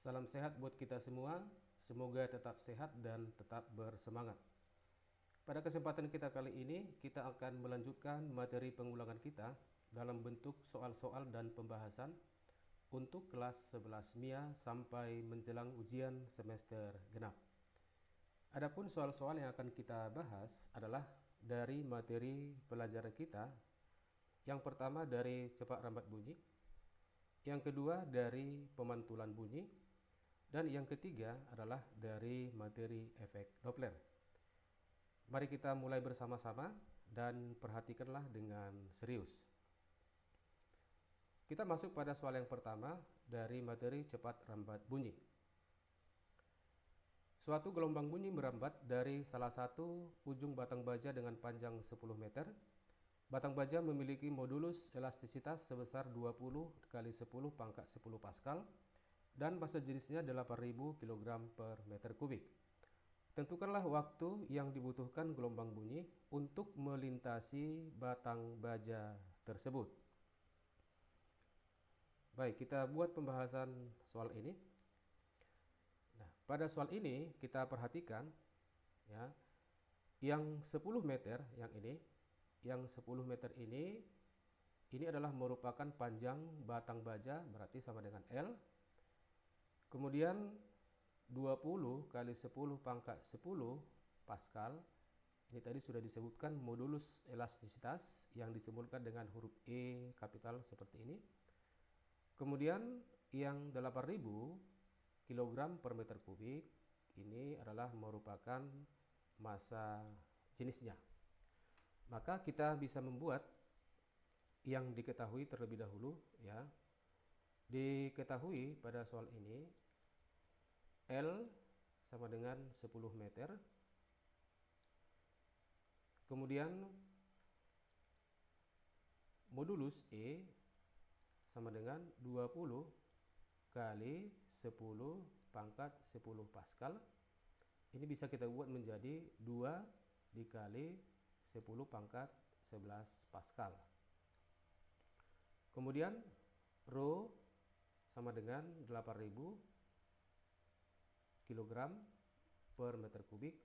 Salam sehat buat kita semua, semoga tetap sehat dan tetap bersemangat. Pada kesempatan kita kali ini, kita akan melanjutkan materi pengulangan kita dalam bentuk soal-soal dan pembahasan untuk kelas 11 MIA sampai menjelang ujian semester genap. Adapun soal-soal yang akan kita bahas adalah dari materi pelajaran kita. Yang pertama dari cepat rambat bunyi, yang kedua dari pemantulan bunyi, dan yang ketiga adalah dari materi efek Doppler. Mari kita mulai bersama-sama dan perhatikanlah dengan serius. Kita masuk pada soal yang pertama dari materi cepat rambat bunyi. Suatu gelombang bunyi merambat dari salah satu ujung batang baja dengan panjang 10 meter. Batang baja memiliki modulus elastisitas sebesar 20 kali 10 pangkat 10 Pascal dan massa jenisnya 8000 kg per meter kubik. Tentukanlah waktu yang dibutuhkan gelombang bunyi untuk melintasi batang baja tersebut. Baik, kita buat pembahasan soal ini. Nah, pada soal ini kita perhatikan ya, yang 10 meter yang 10 meter ini adalah merupakan panjang batang baja, berarti sama dengan L. Kemudian 20 kali 10 pangkat 10 Pascal, ini tadi sudah disebutkan modulus elastisitas yang disimbolkan dengan huruf E kapital seperti ini. Kemudian yang 8000 kg per meter kubik, ini adalah merupakan massa jenisnya. Maka kita bisa membuat yang diketahui terlebih dahulu ya. Diketahui pada soal ini L sama dengan 10 meter. Kemudian modulus E sama dengan 20 kali 10 pangkat 10 Pascal. Ini bisa kita buat menjadi 2 dikali 10 pangkat 11 Pascal. Kemudian Rho sama dengan 8000 kg per meter kubik,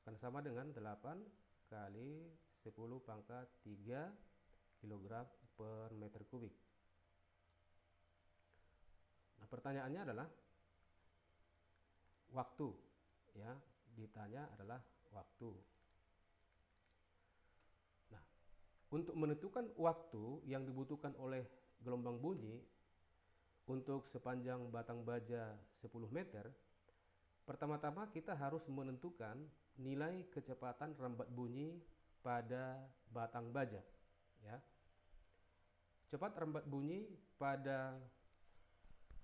akan sama dengan 8 kali 10 pangkat 3 kg per meter kubik. Nah, pertanyaannya adalah waktu ya, ditanya adalah waktu. Nah, untuk menentukan waktu yang dibutuhkan oleh gelombang bunyi untuk sepanjang batang baja 10 meter, pertama-tama kita harus menentukan nilai kecepatan rambat bunyi pada batang baja ya. Cepat rambat bunyi pada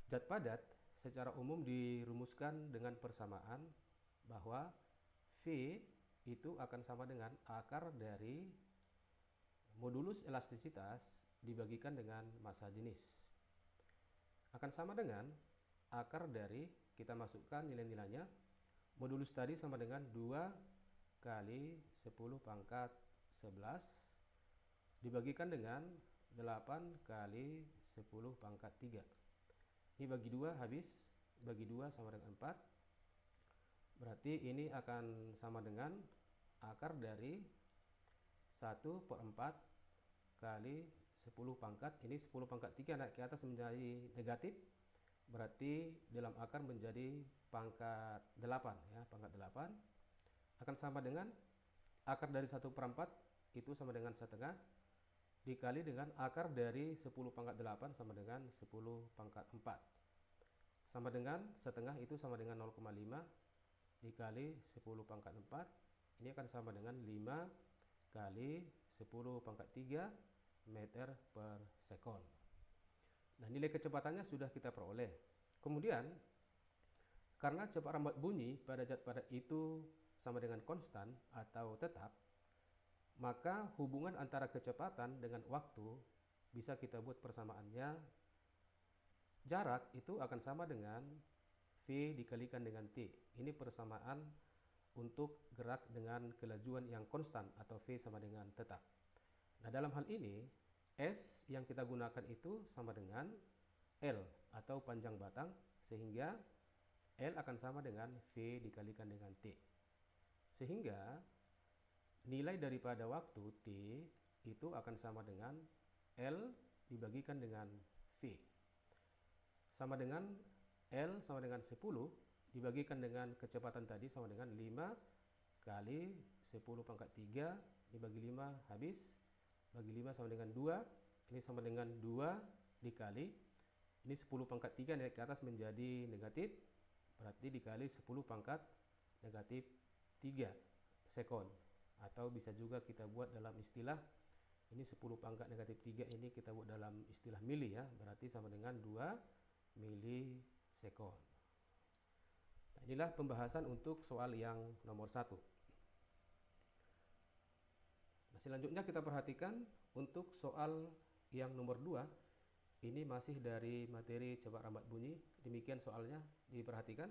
zat padat secara umum dirumuskan dengan persamaan bahwa V itu akan sama dengan akar dari modulus elastisitas dibagikan dengan massa jenis. Akan sama dengan akar dari, kita masukkan nilai-nilainya, modulus tadi sama dengan 2 kali 10 pangkat 11 dibagikan dengan 8 kali 10 pangkat 3. Ini bagi 2 habis, bagi 2 sama dengan 4. Berarti ini akan sama dengan akar dari 1/4 kali 10 pangkat, ini 10 pangkat 3 naik ke atas menjadi negatif, berarti dalam akar menjadi pangkat 8 ya, pangkat 8 akan sama dengan akar dari 1/4 itu sama dengan setengah dikali dengan akar dari 10 pangkat 8 sama dengan 10 pangkat 4 sama dengan setengah, itu sama dengan 0,5 dikali 10 pangkat 4, ini akan sama dengan 5 kali 10 pangkat 3 meter per sekon. Nah, nilai kecepatannya sudah kita peroleh. Kemudian karena cepat rambat bunyi pada zat padat itu sama dengan konstan atau tetap, maka hubungan antara kecepatan dengan waktu bisa kita buat persamaannya. Jarak itu akan sama dengan V dikalikan dengan T. Ini persamaan untuk gerak dengan kelajuan yang konstan atau V sama dengan tetap. Nah, dalam hal ini S yang kita gunakan itu sama dengan L atau panjang batang, sehingga L akan sama dengan V dikalikan dengan T. Sehingga nilai daripada waktu T itu akan sama dengan L dibagikan dengan V. Sama dengan L sama dengan 10 dibagikan dengan kecepatan tadi sama dengan 5 kali 10 pangkat 3 dibagi 5 habis. Bagi 5 sama dengan 2. Ini sama dengan 2 dikali. Ini 10 pangkat 3 naik ke atas menjadi negatif. Berarti dikali 10 pangkat negatif 3 sekon. Atau bisa juga kita buat dalam istilah, ini 10 pangkat negatif 3 ini kita buat dalam istilah mili ya. Berarti sama dengan 2 milisekon. Nah, inilah pembahasan untuk soal yang nomor 1. Nah, selanjutnya kita perhatikan untuk soal yang nomor 2. Ini masih dari materi cepat rambat bunyi. Demikian soalnya, diperhatikan.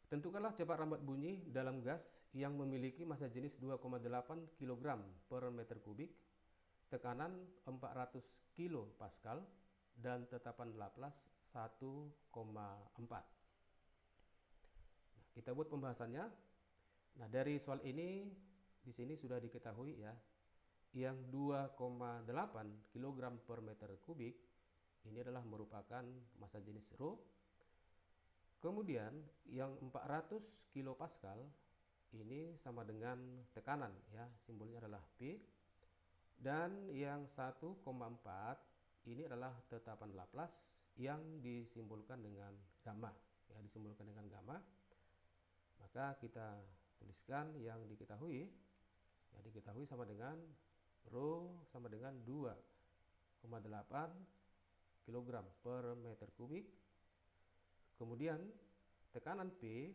Tentukanlah cepat rambat bunyi dalam gas yang memiliki massa jenis 2,8 kg per meter kubik, tekanan 400 kPa, dan tetapan Laplace 1,4. Nah, kita buat pembahasannya. Nah, dari soal ini di sini sudah diketahui ya, yang 2,8 kg per meter kubik ini adalah merupakan massa jenis ρ. Kemudian yang 400 kPa ini sama dengan tekanan ya, simbolnya adalah P. Dan yang 1,4 ini adalah tetapan Laplace yang disimbolkan dengan gamma ya, disimbolkan dengan gamma. Maka kita tuliskan yang diketahui ya, diketahui sama dengan ρ sama dengan 2,8 kg per meter kubik. Kemudian tekanan P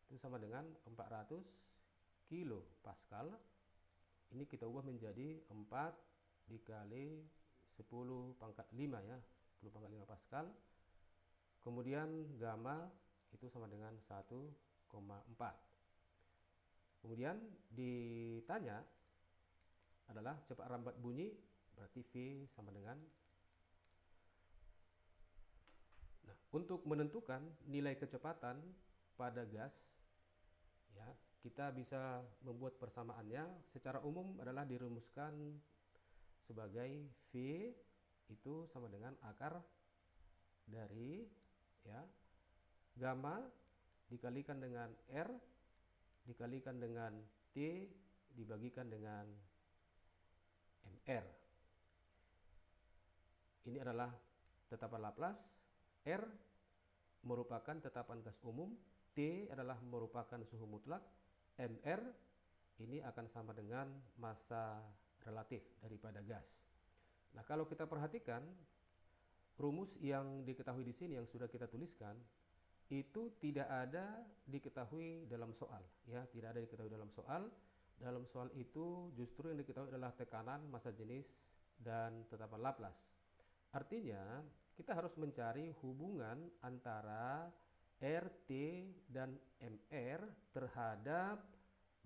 itu sama dengan 400 kPa. Ini kita ubah menjadi 4 dikali 10 pangkat 5 ya, 10 pangkat 5 Pascal. Kemudian gamma itu sama dengan 1,4. Kemudian ditanya adalah cepat rambat bunyi, berarti V sama dengan. Nah, untuk menentukan nilai kecepatan pada gas ya, kita bisa membuat persamaannya. Secara umum adalah dirumuskan sebagai V itu sama dengan akar dari ya, gamma dikalikan dengan R dikalikan dengan T dibagikan dengan MR. Ini adalah tetapan Laplace. R merupakan tetapan gas umum, T adalah merupakan suhu mutlak, MR ini akan sama dengan massa relatif daripada gas. Nah, kalau kita perhatikan rumus yang diketahui di sini yang sudah kita tuliskan itu tidak ada diketahui dalam soal ya, tidak ada diketahui dalam soal. Dalam soal itu justru yang diketahui adalah tekanan, massa jenis, dan tetapan Laplace. Artinya kita harus mencari hubungan antara RT dan MR terhadap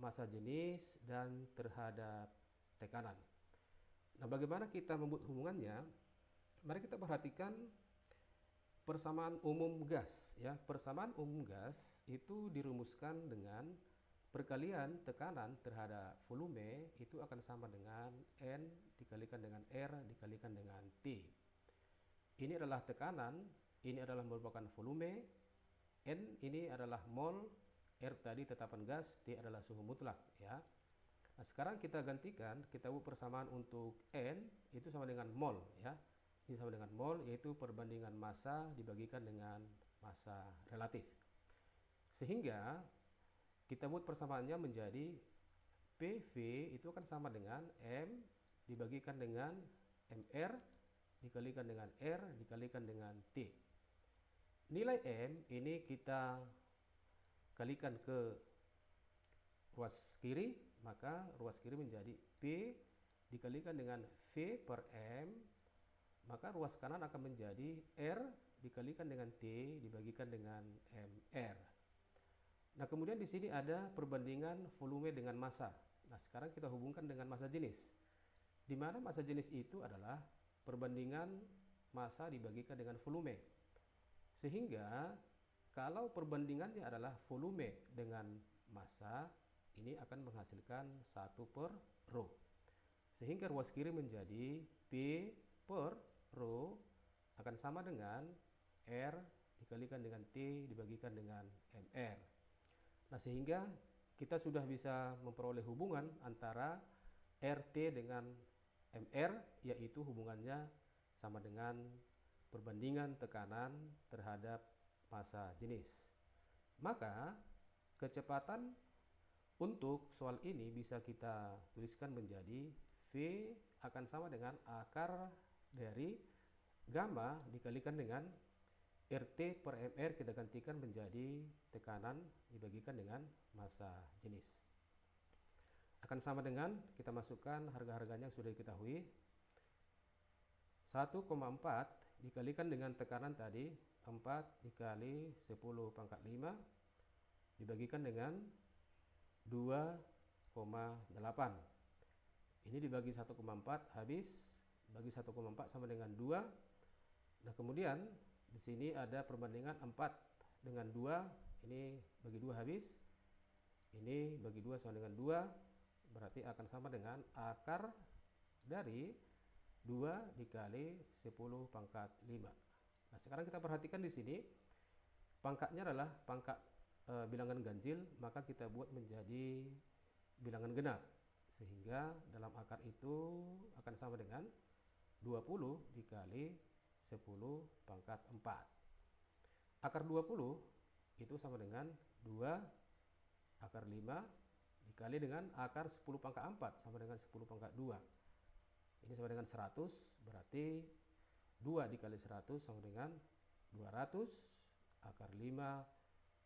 massa jenis dan terhadap tekanan. Nah, bagaimana kita membuat hubungannya? Mari kita perhatikan persamaan umum gas ya. Persamaan umum gas itu dirumuskan dengan perkalian tekanan terhadap volume itu akan sama dengan N dikalikan dengan R dikalikan dengan T. Ini adalah tekanan, ini adalah merupakan volume, N ini adalah mol, R tadi tetapan gas, T adalah suhu mutlak ya. Nah, sekarang kita gantikan, kita buat persamaan untuk N itu sama dengan mol ya. Ini sama dengan mol, yaitu perbandingan massa dibagikan dengan massa relatif. Sehingga kita buat persamaannya menjadi PV itu akan sama dengan M dibagikan dengan MR dikalikan dengan R dikalikan dengan T. Nilai M ini kita kalikan ke ruas kiri, maka ruas kiri menjadi P dikalikan dengan V per M, maka ruas kanan akan menjadi R dikalikan dengan T dibagikan dengan MR. Nah, kemudian di sini ada perbandingan volume dengan massa. Nah, sekarang kita hubungkan dengan massa jenis. Di mana massa jenis itu adalah perbandingan massa dibagikan dengan volume. Sehingga kalau perbandingannya adalah volume dengan massa, ini akan menghasilkan 1 per rho. Sehingga ruas kiri menjadi P per rho akan sama dengan R dikalikan dengan T dibagikan dengan MR. Nah, sehingga kita sudah bisa memperoleh hubungan antara RT dengan MR, yaitu hubungannya sama dengan perbandingan tekanan terhadap massa jenis. Maka kecepatan untuk soal ini bisa kita tuliskan menjadi V akan sama dengan akar dari gamma dikalikan dengan RT per MR kita gantikan menjadi tekanan dibagikan dengan massa jenis. Akan sama dengan kita masukkan harga-harganya yang sudah diketahui. 1,4 dikalikan dengan tekanan tadi 4 dikali 10 pangkat 5 dibagikan dengan 2,8. Ini dibagi 1,4 habis, bagi 1,4 sama dengan 2. Nah, kemudian di sini ada perbandingan 4 dengan 2, ini bagi 2 habis, ini bagi 2 sama dengan 2, berarti akan sama dengan akar dari 2 dikali 10 pangkat 5. Nah, sekarang kita perhatikan di sini, pangkatnya adalah pangkat bilangan ganjil, maka kita buat menjadi bilangan genap. Sehingga dalam akar itu akan sama dengan 20 dikali 10 pangkat 4. Akar 20 itu sama dengan 2 akar 5 dikali dengan akar 10 pangkat 4 sama dengan 10 pangkat 2. Ini sama dengan 100, berarti 2 dikali 100 sama dengan 200 akar 5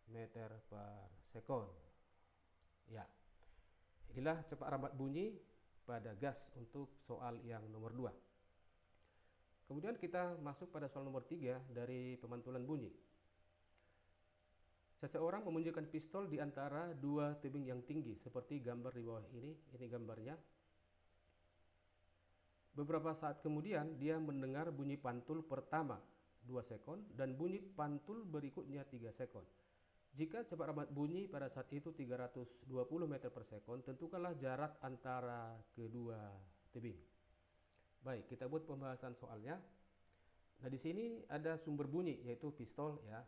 meter per sekon. Ya, inilah cepat rambat bunyi pada gas untuk soal yang nomor 2. Kemudian kita masuk pada soal nomor 3 dari pemantulan bunyi. Seseorang memunculkan pistol di antara dua tebing yang tinggi seperti gambar di bawah ini gambarnya. Beberapa saat kemudian dia mendengar bunyi pantul pertama 2 sekon dan bunyi pantul berikutnya 3 sekon. Jika cepat rambat bunyi pada saat itu 320 meter per sekon, tentukanlah jarak antara kedua tebing. Baik, kita buat pembahasan soalnya. Nah, di sini ada sumber bunyi yaitu pistol ya.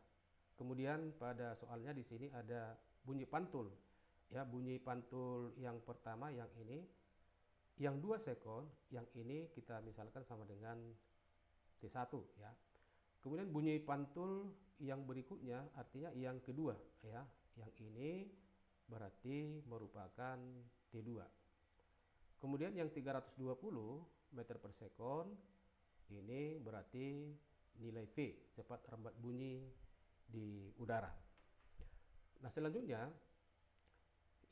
Kemudian pada soalnya di sini ada bunyi pantul. Ya, bunyi pantul yang pertama yang ini, yang 2 sekon, yang ini kita misalkan sama dengan T1 ya. Kemudian bunyi pantul yang berikutnya artinya yang kedua ya. Yang ini berarti merupakan T2. Kemudian yang 320 meter per sekon ini berarti nilai V, cepat rambat bunyi di udara. Nah, selanjutnya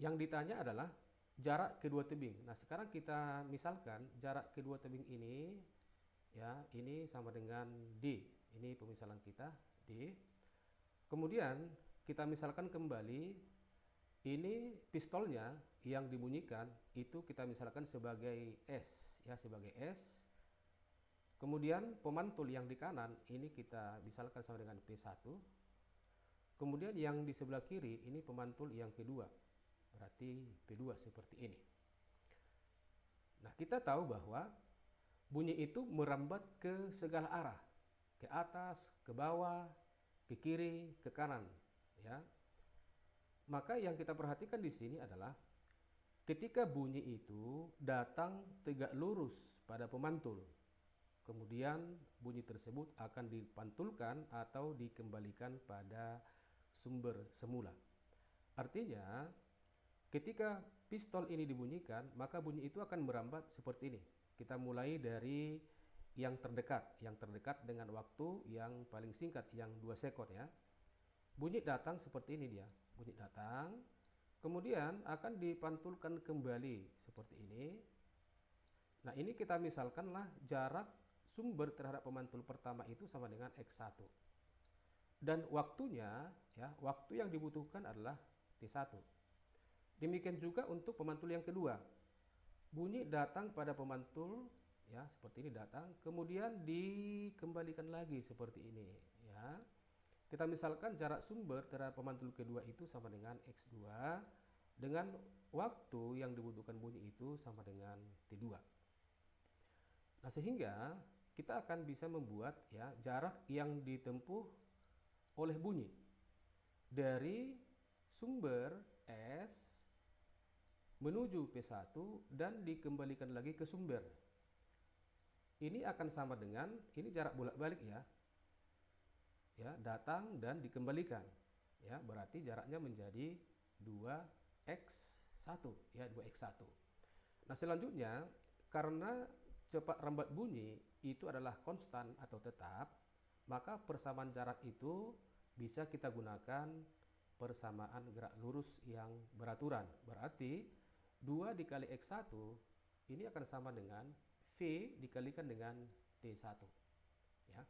yang ditanya adalah jarak kedua tebing. Nah, sekarang kita misalkan jarak kedua tebing ini ya, ini sama dengan D. Ini pemisalan kita D. Kemudian kita misalkan kembali ini pistolnya yang dibunyikan itu kita misalkan sebagai S ya, sebagai S. Kemudian pemantul yang di kanan ini kita misalkan sama dengan P1. Kemudian yang di sebelah kiri ini pemantul yang kedua, berarti P2 seperti ini. Nah, kita tahu bahwa bunyi itu merambat ke segala arah, ke atas, ke bawah, ke kiri, ke kanan, ya. Maka yang kita perhatikan di sini adalah ketika bunyi itu datang tegak lurus pada pemantul, kemudian bunyi tersebut akan dipantulkan atau dikembalikan pada sumber semula. Artinya, ketika pistol ini dibunyikan, maka bunyi itu akan merambat seperti ini. Kita mulai dari yang terdekat dengan waktu yang paling singkat, yang 2 sekon ya. Bunyi datang seperti ini dia, bunyi datang, kemudian akan dipantulkan kembali seperti ini. Nah, ini kita misalkanlah jarak sumber terhadap pemantul pertama itu sama dengan X1. Dan waktunya, ya, waktu yang dibutuhkan adalah T1. Demikian juga untuk pemantul yang kedua. Bunyi datang pada pemantul ya, seperti ini datang, kemudian dikembalikan lagi seperti ini, ya. Kita misalkan jarak sumber terhadap pemantul kedua itu sama dengan X2 dengan waktu yang dibutuhkan bunyi itu sama dengan T2. Nah, sehingga kita akan bisa membuat ya jarak yang ditempuh oleh bunyi dari sumber S menuju P1 dan dikembalikan lagi ke sumber. Ini akan sama dengan, ini jarak bolak-balik ya, datang dan dikembalikan, ya, berarti jaraknya menjadi 2x1, ya, 2x1. Nah, selanjutnya karena cepat rambat bunyi itu adalah konstan atau tetap, maka persamaan jarak itu bisa kita gunakan persamaan gerak lurus yang beraturan. Berarti 2 dikali x1 ini akan sama dengan V dikalikan dengan T1, ya.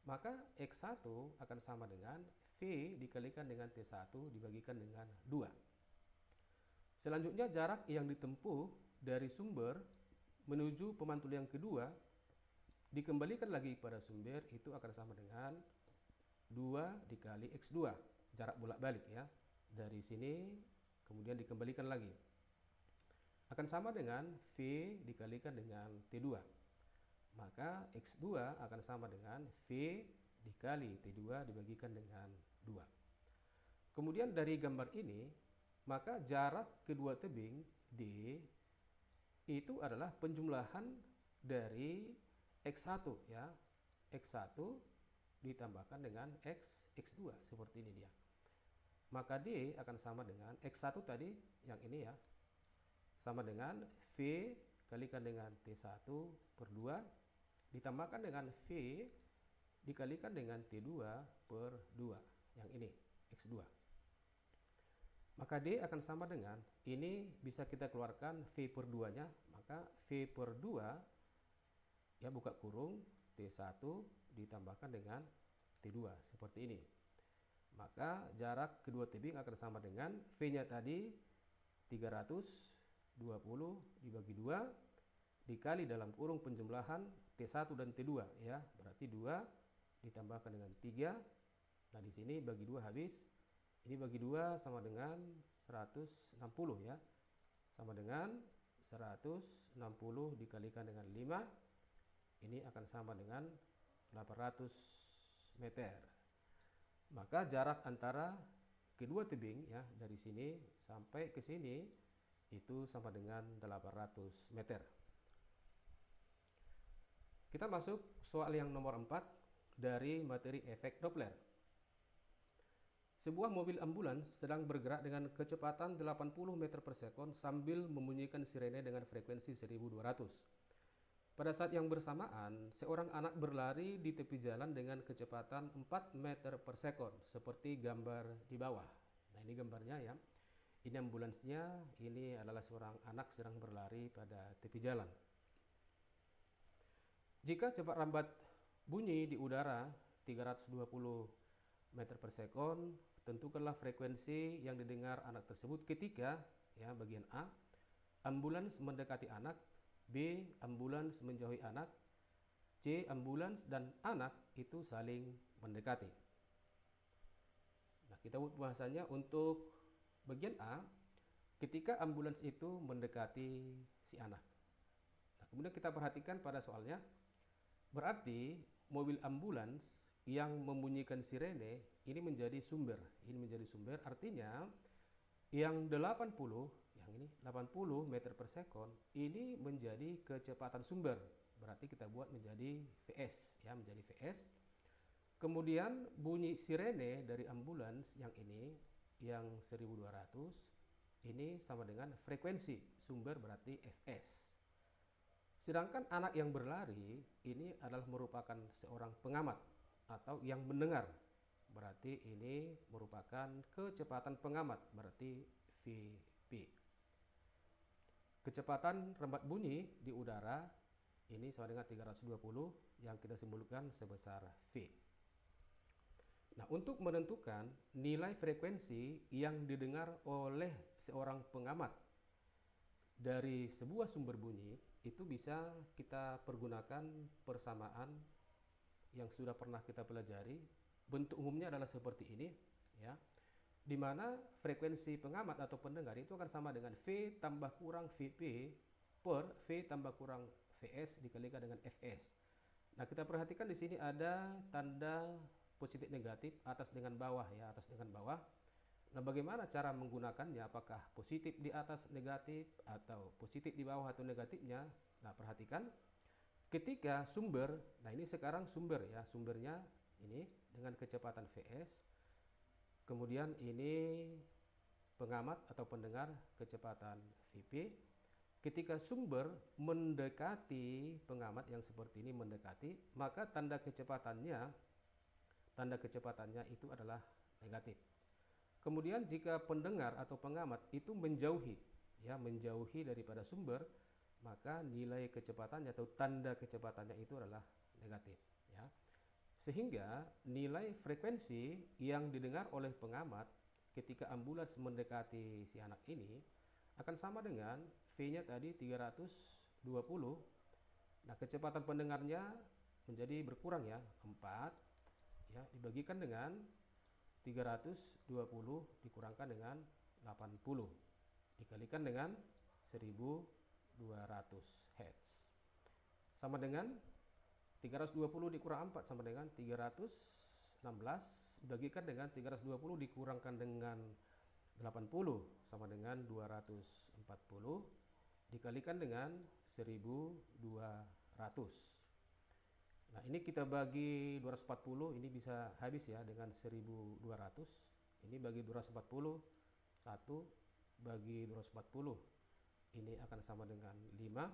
Maka X1 akan sama dengan V dikalikan dengan T1 dibagikan dengan 2. Selanjutnya jarak yang ditempuh dari sumber menuju pemantul yang kedua dikembalikan lagi pada sumber itu akan sama dengan 2 dikali X2, jarak bolak-balik ya. Dari sini kemudian dikembalikan lagi. Akan sama dengan V dikalikan dengan T2. Maka X2 akan sama dengan V dikali T2 dibagikan dengan 2. Kemudian dari gambar ini, maka jarak kedua tebing D itu adalah penjumlahan dari X1 ya. X1 ditambahkan dengan X2 seperti ini dia. Maka D akan sama dengan X1 tadi yang ini ya. Sama dengan V kalikan dengan T1 per 2 ditambahkan dengan V dikalikan dengan T2 per 2 yang ini X2. Maka D akan sama dengan, ini bisa kita keluarkan V per 2 nya, maka V per 2 ya buka kurung T1 ditambahkan dengan T2 seperti ini. Maka jarak kedua tebing akan sama dengan V nya tadi 320 dibagi 2 dikali dalam kurung penjumlahan T1 dan T2 ya, berarti 2 ditambahkan dengan 3. Nah, di sini bagi 2 habis. Ini bagi 2 sama dengan 160 ya. Sama dengan 160 dikalikan dengan 5. Ini akan sama dengan 800 meter. Maka jarak antara kedua tebing ya dari sini sampai ke sini itu sama dengan 800 meter. Kita masuk soal yang nomor 4 dari materi efek Doppler. Sebuah mobil ambulans sedang bergerak dengan kecepatan 80 meter per sekon sambil membunyikan sirene dengan frekuensi 1200. Pada saat yang bersamaan, seorang anak berlari di tepi jalan dengan kecepatan 4 meter per sekon seperti gambar di bawah. Nah, ini gambarnya ya. Ini ambulansnya, ini adalah seorang anak sedang berlari pada tepi jalan. Jika cepat rambat bunyi di udara 320 meter per sekon, tentukanlah frekuensi yang didengar anak tersebut ketika ya bagian A, ambulans mendekati anak, B, ambulans menjauhi anak, C, ambulans dan anak itu saling mendekati. Nah, kita buat bahasanya untuk bagian A, ketika ambulans itu mendekati si anak. Nah, kemudian kita perhatikan pada soalnya, berarti mobil ambulans yang membunyikan sirene ini menjadi sumber. Ini menjadi sumber, artinya yang 80 meter per sekon ini menjadi kecepatan sumber. Berarti kita buat menjadi Vs ya, menjadi Vs. Kemudian bunyi sirene dari ambulans yang ini yang 1200 ini sama dengan frekuensi sumber berarti Fs. Sedangkan anak yang berlari ini adalah merupakan seorang pengamat atau yang mendengar. Berarti ini merupakan kecepatan pengamat, berarti Vp. Kecepatan rambat bunyi di udara ini sama dengan 320 yang kita simbolkan sebesar V. Nah, untuk menentukan nilai frekuensi yang didengar oleh seorang pengamat dari sebuah sumber bunyi, itu bisa kita pergunakan persamaan yang sudah pernah kita pelajari. Bentuk umumnya adalah seperti ini, ya, di mana frekuensi pengamat atau pendengar itu akan sama dengan V tambah kurang VP per V tambah kurang VS dikalikan dengan Fs. Nah, kita perhatikan di sini ada tanda positif negatif atas dengan bawah, ya, atas dengan bawah. Nah, bagaimana cara menggunakannya? Apakah positif di atas negatif atau positif di bawah atau negatifnya? Nah, perhatikan ketika sumber, nah ini sekarang sumber, ya, sumbernya ini dengan kecepatan Vs, kemudian ini pengamat atau pendengar kecepatan Vp. Ketika sumber mendekati pengamat yang seperti ini mendekati, maka tanda kecepatannya itu adalah negatif. Kemudian jika pendengar atau pengamat itu menjauhi, ya, menjauhi daripada sumber, maka nilai kecepatannya atau tanda kecepatannya itu adalah negatif, ya. Sehingga nilai frekuensi yang didengar oleh pengamat ketika ambulans mendekati si anak ini akan sama dengan V-nya tadi 320. Nah, kecepatan pendengarnya menjadi berkurang, ya, 4, ya, dibagikan dengan 320 dikurangkan dengan 80 dikalikan dengan 1200 Hz sama dengan 320 dikurang 4 sama dengan 316 dibagikan dengan 320 dikurangkan dengan 80 sama dengan 240 dikalikan dengan 1200. Nah, ini kita bagi 240, ini bisa habis, ya, dengan 1200. Ini bagi 240, 1 bagi 240, ini akan sama dengan 5.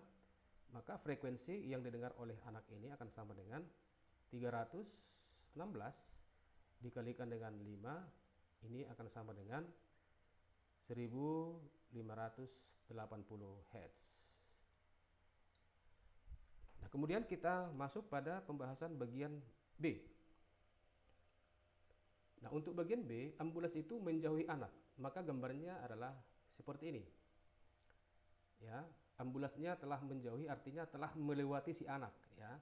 Maka frekuensi yang didengar oleh anak ini akan sama dengan 316 dikalikan dengan 5, ini akan sama dengan 1580 Hz. Nah, kemudian kita masuk pada pembahasan bagian B. Nah, untuk bagian B, ambulans itu menjauhi anak, maka gambarnya adalah seperti ini. Ya, ambulansnya telah menjauhi artinya telah melewati si anak, ya.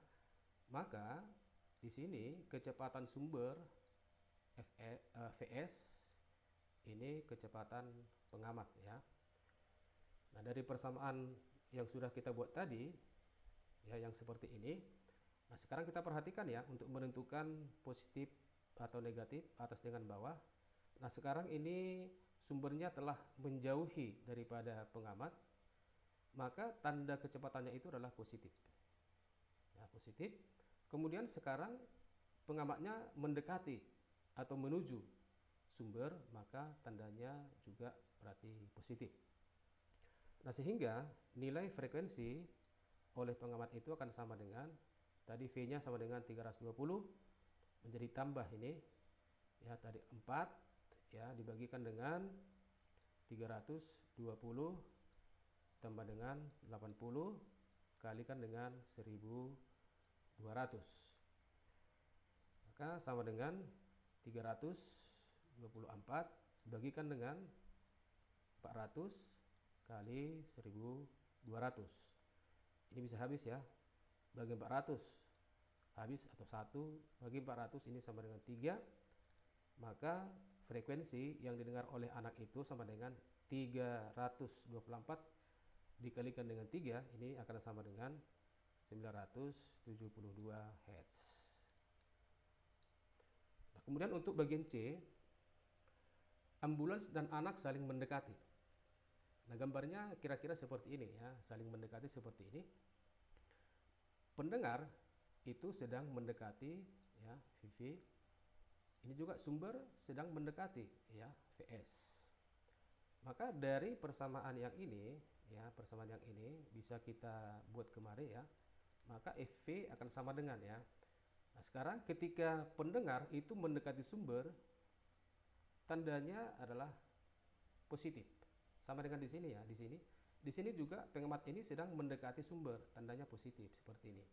Maka di sini kecepatan sumber Vs ini kecepatan pengamat, ya. Nah, dari persamaan yang sudah kita buat tadi, ya, yang seperti ini. Nah, sekarang kita perhatikan, ya, untuk menentukan positif atau negatif atas dengan bawah. Nah, sekarang ini sumbernya telah menjauhi daripada pengamat, maka tanda kecepatannya itu adalah positif, ya, positif. Kemudian sekarang pengamatnya mendekati atau menuju sumber, maka tandanya juga berarti positif. Nah, sehingga nilai frekuensi oleh pengamat itu akan sama dengan tadi V-nya sama dengan 320 menjadi tambah ini, ya, tadi 4, ya, dibagikan dengan 320 tambah dengan 80 kalikan dengan 1200, maka sama dengan 324 dibagikan dengan 400 kali 1200. Ini bisa habis, ya, bagi 400 habis, atau 1 bagi 400 ini sama dengan 3, maka frekuensi yang didengar oleh anak itu sama dengan 324 dikalikan dengan 3, ini akan sama dengan 972 Hz. Nah, kemudian untuk bagian C, ambulans dan anak saling mendekati. Nah, gambarnya kira-kira seperti ini, ya, saling mendekati seperti ini. Pendengar itu sedang mendekati, ya, VV. Ini juga sumber sedang mendekati, ya, Vs. Maka dari persamaan yang ini, ya, persamaan yang ini bisa kita buat kemari, ya. Maka Fv akan sama dengan, ya. Nah, sekarang ketika pendengar itu mendekati sumber, tandanya adalah positif. Sama dengan di sini, ya, di sini. Di sini juga pengamat ini sedang mendekati sumber, tandanya positif seperti ini.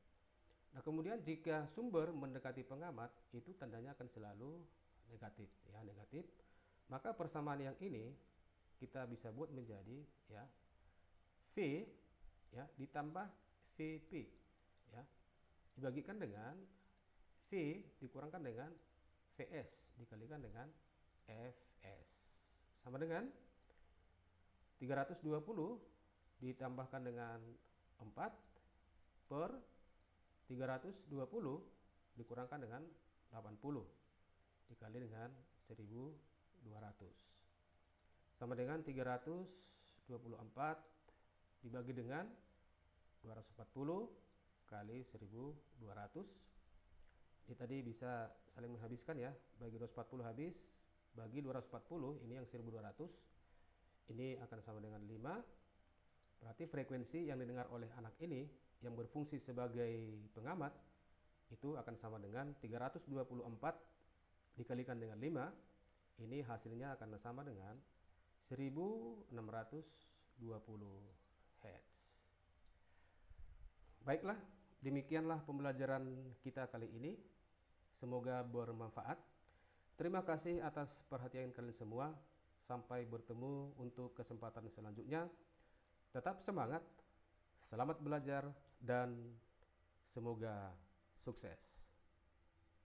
Nah, kemudian jika sumber mendekati pengamat, itu tandanya akan selalu negatif, ya, negatif. Maka persamaan yang ini kita bisa buat menjadi, ya, V, ya, ditambah VP, ya. Dibagikan dengan V dikurangkan dengan VS dikalikan dengan FS. Sama dengan 320 ditambahkan dengan 4 per 320 dikurangkan dengan 80 dikali dengan 1200. Sama dengan 324 dibagi dengan 240 kali 1200. Ini tadi bisa saling menghabiskan ya. Bagi 240 habis, bagi 240 ini yang 1200. Ini akan sama dengan 5. Berarti frekuensi yang didengar oleh anak ini yang berfungsi sebagai pengamat itu akan sama dengan 324 dikalikan dengan 5. Ini hasilnya akan sama dengan 1620 Hz. Baiklah, demikianlah pembelajaran kita kali ini. Semoga bermanfaat. Terima kasih atas perhatian kalian semua. Sampai bertemu untuk kesempatan selanjutnya. Tetap semangat, selamat belajar, dan semoga sukses.